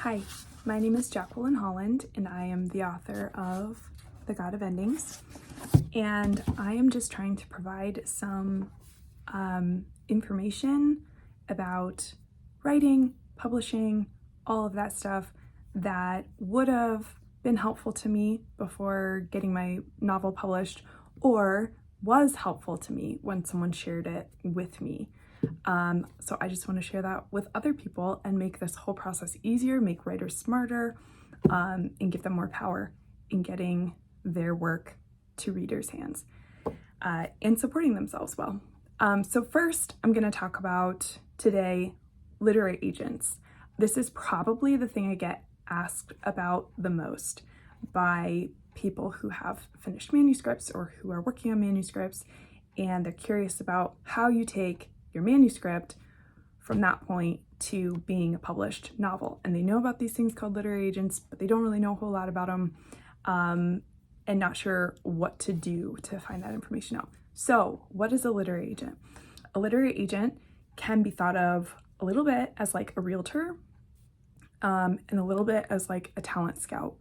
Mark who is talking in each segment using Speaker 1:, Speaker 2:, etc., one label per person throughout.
Speaker 1: Hi, my name is Jacqueline Holland, and I am the author of The God of Endings. And I am just trying to provide some information about writing, publishing, all of that stuff that would have been helpful to me before getting my novel published, or was helpful to me when someone shared it with me. So I just want to share that with other people and make this whole process easier, make writers smarter, and give them more power in getting their work to readers' hands and supporting themselves well. So first, I'm going to talk about today literary agents. This is probably the thing I get asked about the most by people who have finished manuscripts or who are working on manuscripts, and they're curious about how you take your manuscript from that point to being a published novel. And they know about these things called literary agents, but they don't really know a whole lot about them, and not sure what to do to find that information out. So what is a literary agent? A literary agent can be thought of a little bit as like a realtor, and a little bit as like a talent scout.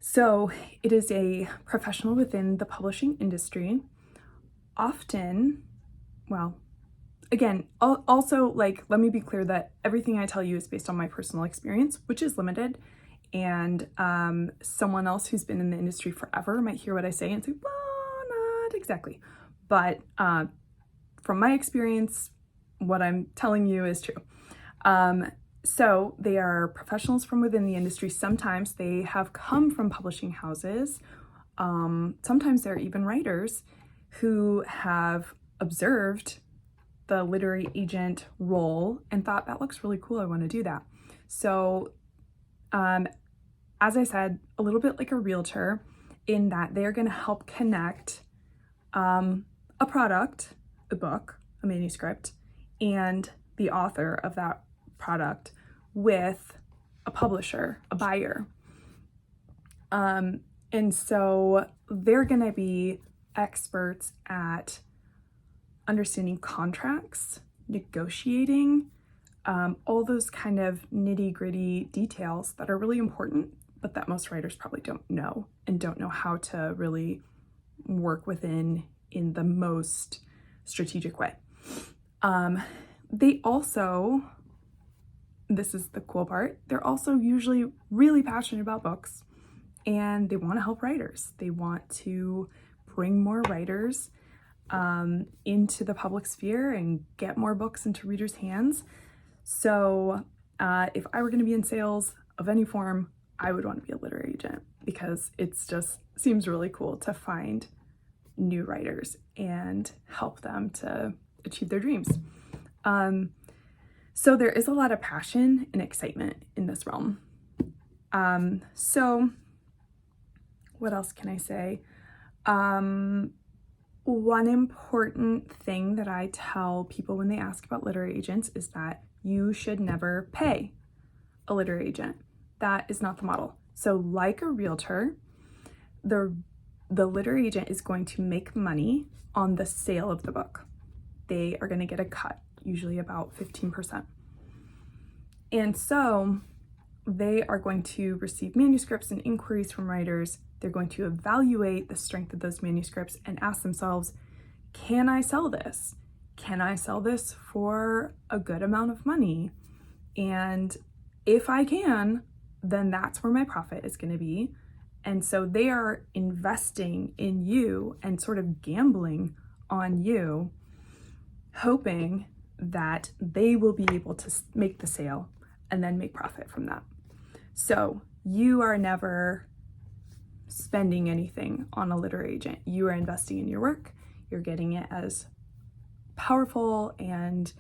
Speaker 1: So it is a professional within the publishing industry. Often, well, again, also, like, let me be clear that everything I tell you is based on my personal experience, which is limited. And someone else who's been in the industry forever might hear what I say and say, well, not exactly. But from my experience, what I'm telling you is true. So they are professionals from within the industry. Sometimes they have come from publishing houses. Sometimes they're even writers who have observed the literary agent role and thought, that looks really cool, I want to do that. So as I said, a little bit like a realtor, in that they're going to help connect a product, a book, a manuscript, and the author of that product with a publisher, a buyer. And so they're going to be experts at understanding contracts, negotiating, all those kind of nitty-gritty details that are really important, but that most writers probably don't know and don't know how to really work within in the most strategic way. They also, this is the cool part, they're also usually really passionate about books, and they want to help writers. They want to bring more writers into the public sphere and get more books into readers' hands. So if I were going to be in sales of any form, I would want to be a literary agent, because it's just seems really cool to find new writers and help them to achieve their dreams. So there is a lot of passion and excitement in this realm. So what else can I say? One important thing that I tell people when they ask about literary agents is that you should never pay a literary agent. That is not the model. So like a realtor, the literary agent is going to make money on the sale of the book. They are going to get a cut, usually about 15%. And so they are going to receive manuscripts and inquiries from writers. They're going to evaluate the strength of those manuscripts and ask themselves, can I sell this? Can I sell this for a good amount of money? And if I can, then that's where my profit is going to be. And so they are investing in you and sort of gambling on you, hoping that they will be able to make the sale and then make profit from that. So you are never spending anything on a literary agent. You are investing in your work. You're getting it as powerful and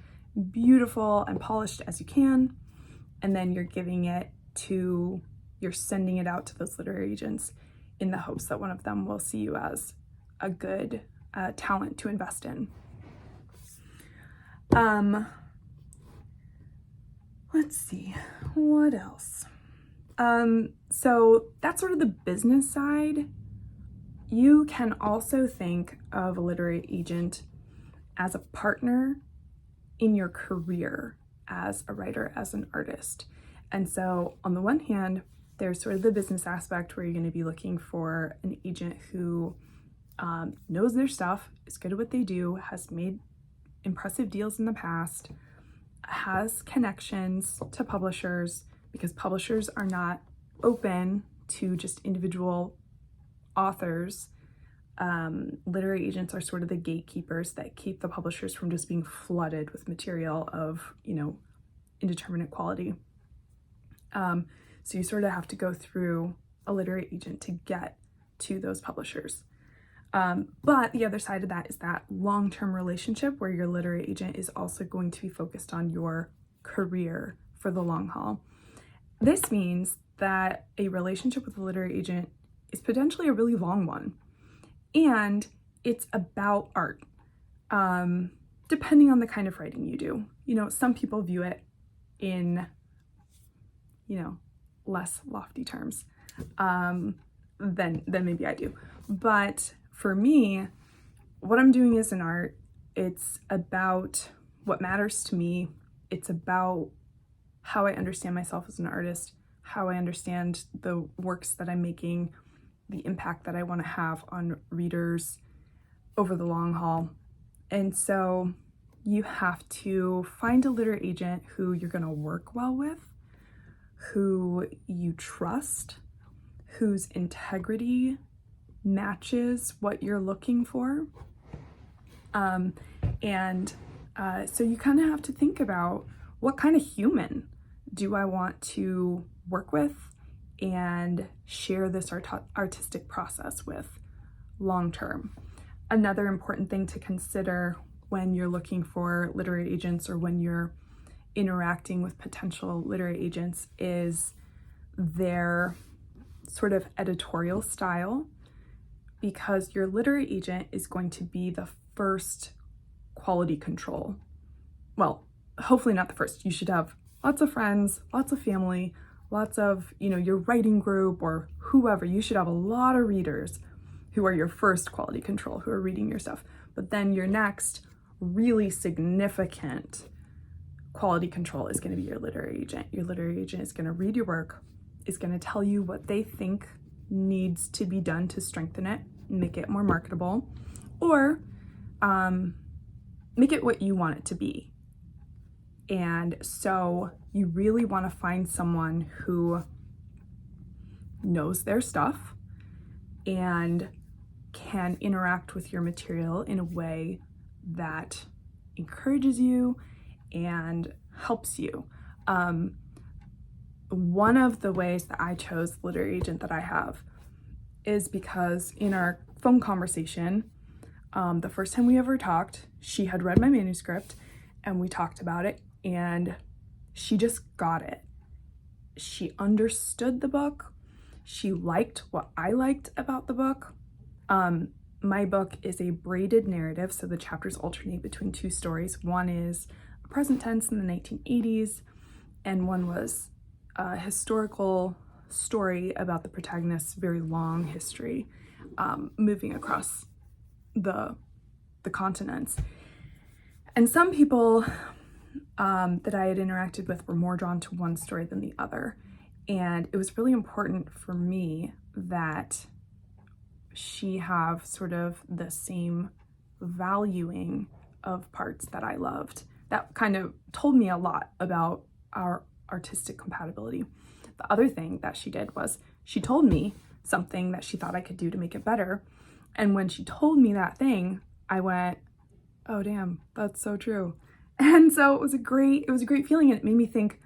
Speaker 1: beautiful and polished as you can. And then you're sending it out to those literary agents in the hopes that one of them will see you as a good talent to invest in. Let's see, what else? So that's sort of the business side. You can also think of a literary agent as a partner in your career as a writer, as an artist. And so on the one hand, there's sort of the business aspect where you're going to be looking for an agent who knows their stuff, is good at what they do, has made impressive deals in the past, has connections to publishers, because publishers are not open to just individual authors. Literary agents are sort of the gatekeepers that keep the publishers from just being flooded with material of, indeterminate quality. So you sort of have to go through a literary agent to get to those publishers. But the other side of that is that long-term relationship where your literary agent is also going to be focused on your career for the long haul. This means that a relationship with a literary agent is potentially a really long one. And it's about art, depending on the kind of writing you do. Some people view it in, less lofty terms than maybe I do. But for me, what I'm doing is an art. It's about what matters to me. It's about how I understand myself as an artist, how I understand the works that I'm making, the impact that I want to have on readers over the long haul. And so you have to find a literary agent who you're going to work well with, who you trust, whose integrity matches what you're looking for. So you kind of have to think about, what kind of human do I want to work with and share this artistic process with long term. Another important thing to consider when you're looking for literary agents or when you're interacting with potential literary agents is their sort of editorial style, because your literary agent is going to be the first quality control. Well, hopefully not the first. You should have lots of friends, lots of family, lots of, your writing group or whoever. You should have a lot of readers who are your first quality control, who are reading your stuff. But then your next really significant quality control is going to be your literary agent. Your literary agent is going to read your work, is going to tell you what they think needs to be done to strengthen it, make it more marketable, or make it what you want it to be. And so you really want to find someone who knows their stuff and can interact with your material in a way that encourages you and helps you. One of the ways that I chose the literary agent that I have is because in our phone conversation, the first time we ever talked, she had read my manuscript and we talked about it, and she just got it. She understood the book. She liked what I liked about the book. My book is a braided narrative, so the chapters alternate between two stories. One is a present tense in the 1980s, and one was a historical story about the protagonist's very long history, moving across the continents. And some people that I had interacted with were more drawn to one story than the other. And it was really important for me that she have sort of the same valuing of parts that I loved. That kind of told me a lot about our artistic compatibility. The other thing that she did was she told me something that she thought I could do to make it better. And when she told me that thing, I went, oh damn, that's so true. And so it was a great feeling, and it made me think,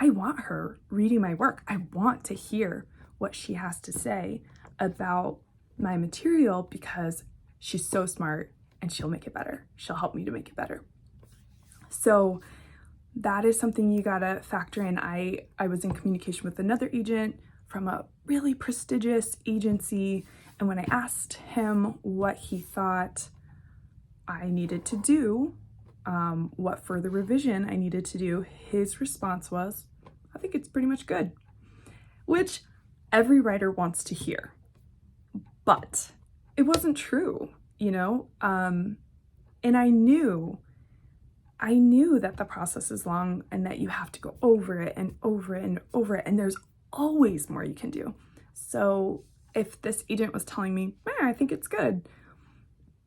Speaker 1: I want her reading my work. I want to hear what she has to say about my material because she's so smart and she'll make it better. She'll help me to make it better. So that is something you gotta factor in. I was in communication with another agent from a really prestigious agency, and when I asked him what he thought I needed to do, what further revision I needed to do, his response was, I think it's pretty much good, which every writer wants to hear. But it wasn't true, and I knew I knew that the process is long and that you have to go over it and over it and over it, and there's always more you can do. So if this agent was telling me, I think it's good,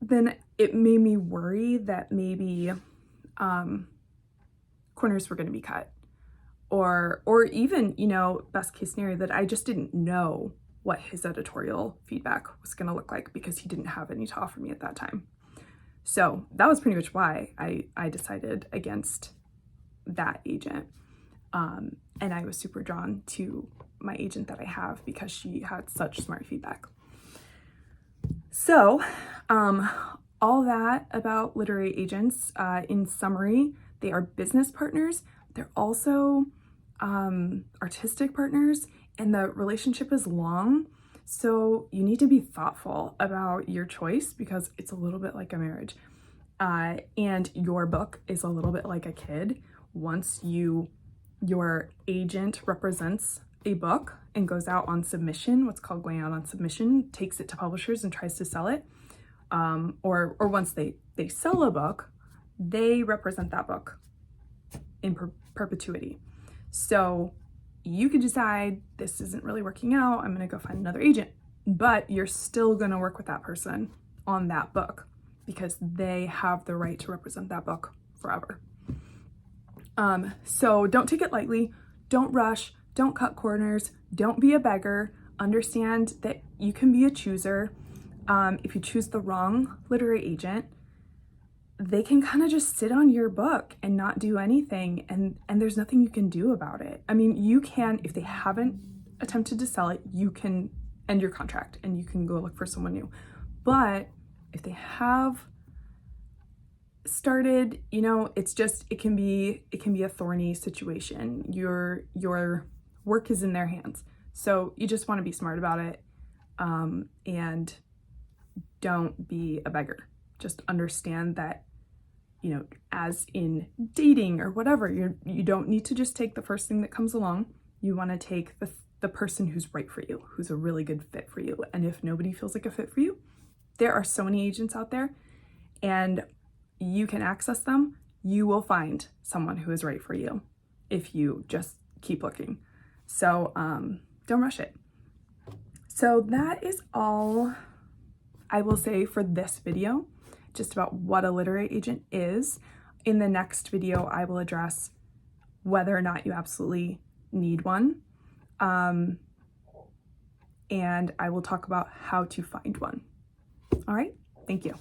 Speaker 1: then it made me worry that maybe corners were going to be cut, or even, best case scenario, that I just didn't know what his editorial feedback was going to look like because he didn't have any to offer me at that time. So that was pretty much why I decided against that agent. And I was super drawn to my agent that I have because she had such smart feedback. So all that about literary agents. In summary, they are business partners. They're also artistic partners, and the relationship is long. So you need to be thoughtful about your choice because it's a little bit like a marriage. And your book is a little bit like a kid. Once your agent represents a book and goes out on submission, what's called going out on submission, takes it to publishers and tries to sell it, or once they sell a book, they represent that book in perpetuity. So you could decide, this isn't really working out, I'm going to go find another agent, but you're still going to work with that person on that book because they have the right to represent that book forever. So don't take it lightly, don't rush, don't cut corners, don't be a beggar. Understand that you can be a chooser. If you choose the wrong literary agent, they can kind of just sit on your book and not do anything, and there's nothing you can do about it. I mean, you can, if they haven't attempted to sell it, you can end your contract and you can go look for someone new. But if they have started, it can be a thorny situation. Your work is in their hands. So you just want to be smart about it, and don't be a beggar. Just understand that, as in dating or whatever, you don't need to just take the first thing that comes along. You want to take the person who's right for you, who's a really good fit for you. And if nobody feels like a fit for you, there are so many agents out there, and you can access them. You will find someone who is right for you if you just keep looking. So don't rush it. So that is all I will say for this video, just about what a literary agent is. In the next video, I will address whether or not you absolutely need one. And I will talk about how to find one. All right, thank you.